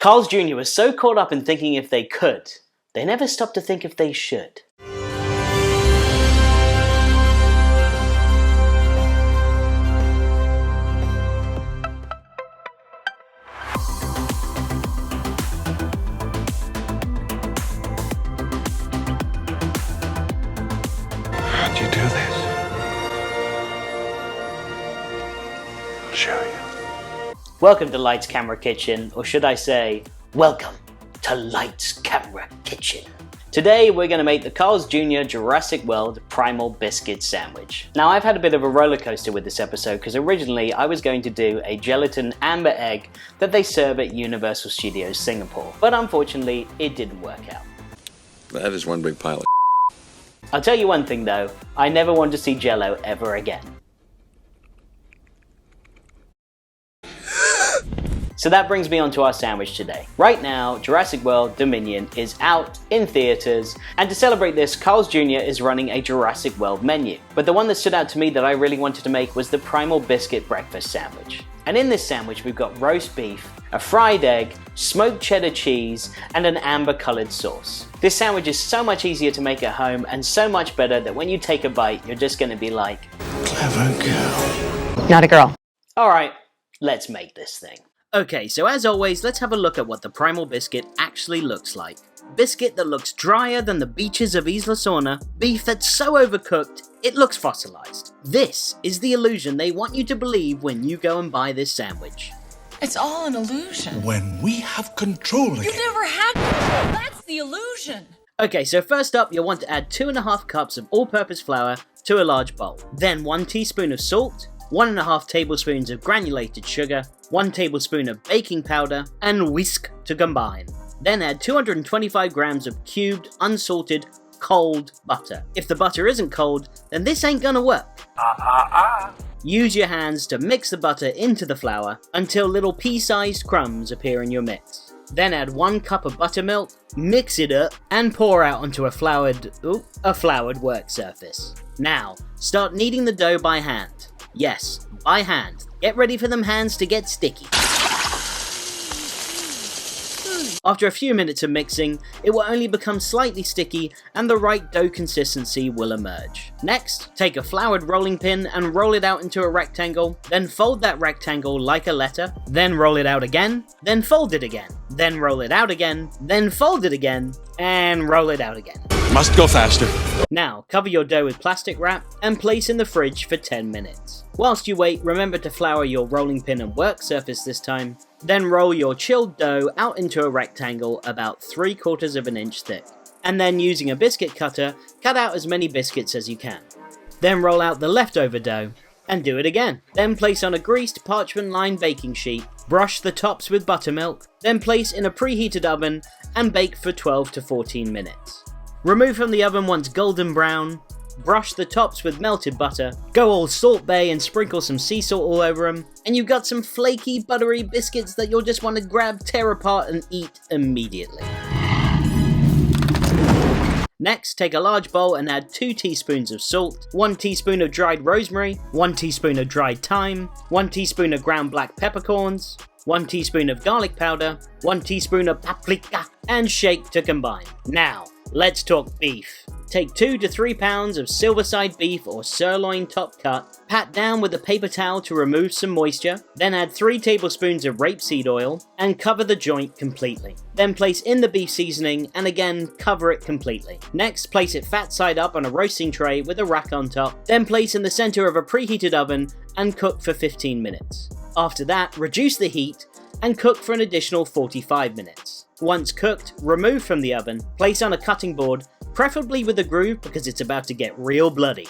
Carl's Jr. was so caught up in thinking if they could, they never stopped to think if they should. How'd you do this? I'll show you. Welcome to Lights Camera Kitchen, or should I say, welcome to Lights Camera Kitchen. Today we're going to make the Carl's Jr. Jurassic World Primal Biscuit sandwich. Now I've had a bit of a roller coaster with this episode because originally I was going to do a gelatin amber egg that they serve at Universal Studios Singapore, but unfortunately it didn't work out. That is one big pile of I'll tell you one thing though, I never want to see Jell-O ever again. So that brings me on to our sandwich today. Right now, Jurassic World Dominion is out in theaters, and to celebrate this, Carl's Jr. is running a Jurassic World menu. But the one that stood out to me that I really wanted to make was the Primal Biscuit breakfast sandwich. And in this sandwich, we've got roast beef, a fried egg, smoked cheddar cheese, and an amber-colored sauce. This sandwich is so much easier to make at home and so much better that when you take a bite, you're just gonna be like, clever girl. Not a girl. alright, let's make this thing. Okay, so as always, let's have a look at what the Primal Biscuit actually looks like. Biscuit that looks drier than the beaches of Isla Sorna, beef that's so overcooked, it looks fossilized. This is the illusion they want you to believe when you go and buy this sandwich. It's all an illusion. When we have control again. You never had control. That's the illusion. Okay, so first up, you'll want to add 2.5 cups of all-purpose flour to a large bowl. Then 1 teaspoon of salt, 1.5 tablespoons of granulated sugar, 1 tablespoon of baking powder, and whisk to combine. Then add 225 grams of cubed, unsalted, cold butter. If the butter isn't cold, then this ain't gonna work. Use your hands to mix the butter into the flour until little pea-sized crumbs appear in your mix. Then add 1 cup of buttermilk, mix it up, and pour out onto a floured work surface. Now, start kneading the dough by hand. Yes, by hand. Get ready for them hands to get sticky. After a few minutes of mixing, it will only become slightly sticky and the right dough consistency will emerge. Next, take a floured rolling pin and roll it out into a rectangle, then fold that rectangle like a letter, then roll it out again, then fold it again, then roll it out again, then fold it again, and roll it out again. Must go faster. Now, cover your dough with plastic wrap and place in the fridge for 10 minutes. Whilst you wait, remember to flour your rolling pin and work surface this time. Then roll your chilled dough out into a rectangle about 3/4 of an inch thick. And then using a biscuit cutter, cut out as many biscuits as you can. Then roll out the leftover dough and do it again. Then place on a greased parchment-lined baking sheet, brush the tops with buttermilk, then place in a preheated oven and bake for 12 to 14 minutes. Remove from the oven once golden brown, brush the tops with melted butter, go all Salt Bae and sprinkle some sea salt all over them, and you've got some flaky, buttery biscuits that you'll just want to grab, tear apart and eat immediately. Next, take a large bowl and add 2 teaspoons of salt, 1 teaspoon of dried rosemary, 1 teaspoon of dried thyme, 1 teaspoon of ground black peppercorns, 1 teaspoon of garlic powder, 1 teaspoon of paprika, and shake to combine. Now, let's talk beef. Take 2 to 3 pounds of silverside beef or sirloin top cut, pat down with a paper towel to remove some moisture, then add 3 tablespoons of rapeseed oil, and cover the joint completely. Then place in the beef seasoning, and again cover it completely. Next, place it fat side up on a roasting tray with a rack on top, then place in the center of a preheated oven and cook for 15 minutes. After that, reduce the heat and cook for an additional 45 minutes. Once cooked, remove from the oven, place on a cutting board, preferably with a groove because it's about to get real bloody.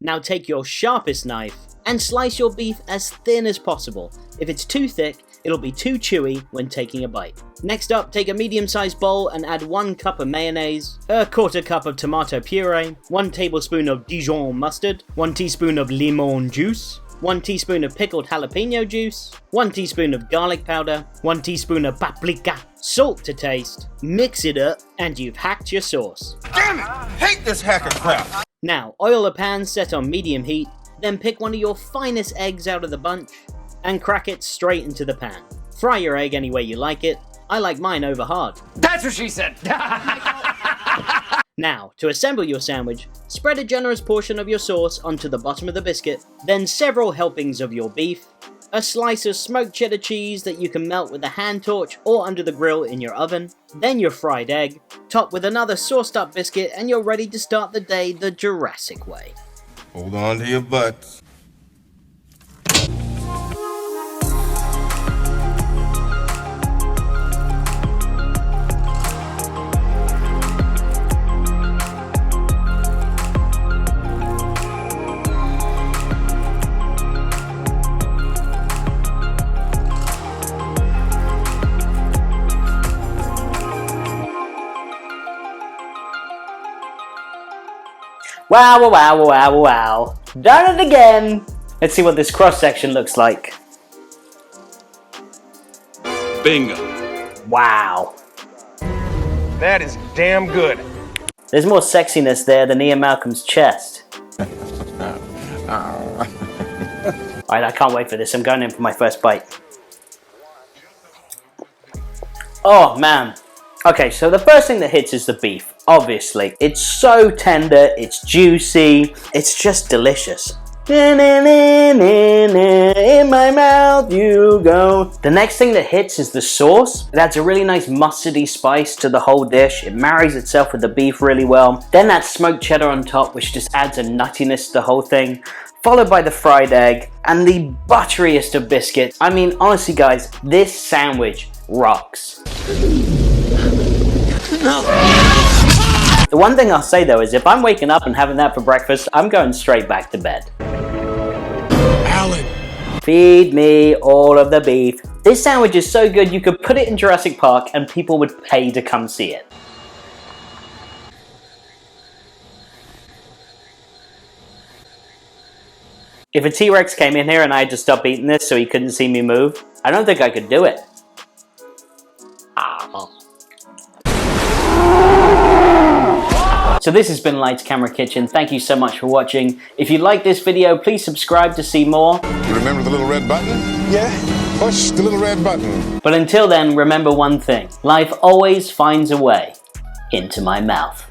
Now take your sharpest knife and slice your beef as thin as possible. If it's too thick, it'll be too chewy when taking a bite. Next up, take a medium-sized bowl and add 1 cup of mayonnaise, a 1/4 cup of tomato puree, 1 tablespoon of Dijon mustard, 1 teaspoon of lemon juice, 1 teaspoon of pickled jalapeno juice, 1 teaspoon of garlic powder, 1 teaspoon of paprika, salt to taste, mix it up, and you've hacked your sauce. Damn it! Hate this hack of crap! Now, oil a pan set on medium heat, then pick one of your finest eggs out of the bunch, and crack it straight into the pan. Fry your egg any way you like it. I like mine over hard. That's what she said! Now, to assemble your sandwich, spread a generous portion of your sauce onto the bottom of the biscuit, then several helpings of your beef, a slice of smoked cheddar cheese that you can melt with a hand torch or under the grill in your oven, then your fried egg, top with another sauced up biscuit, and you're ready to start the day the Jurassic way. Hold on to your butts. Wow, wow, wow, wow. Done it again! Let's see what this cross section looks like. Bingo. Wow. That is damn good. There's more sexiness there than Ian Malcolm's chest. Alright, I can't wait for this. I'm going in for my first bite. Oh, man. Okay, so the first thing that hits is the beef, obviously. It's so tender, it's juicy, it's just delicious. In my mouth you go. The next thing that hits is the sauce. It adds a really nice mustardy spice to the whole dish. It marries itself with the beef really well. Then that smoked cheddar on top, which just adds a nuttiness to the whole thing. Followed by the fried egg and the butteriest of biscuits. I mean, honestly guys, this sandwich rocks. No. The one thing I'll say though is if I'm waking up and having that for breakfast, I'm going straight back to bed. Alan. Feed me all of the beef. This sandwich is so good you could put it in Jurassic Park and people would pay to come see it. If a T-Rex came in here and I had to stop eating this so he couldn't see me move, I don't think I could do it. So this has been Lights Camera Kitchen. Thank you so much for watching. If you like this video, please subscribe to see more. You remember the little red button? Yeah. Push the little red button. But until then, remember one thing. Life always finds a way into my mouth.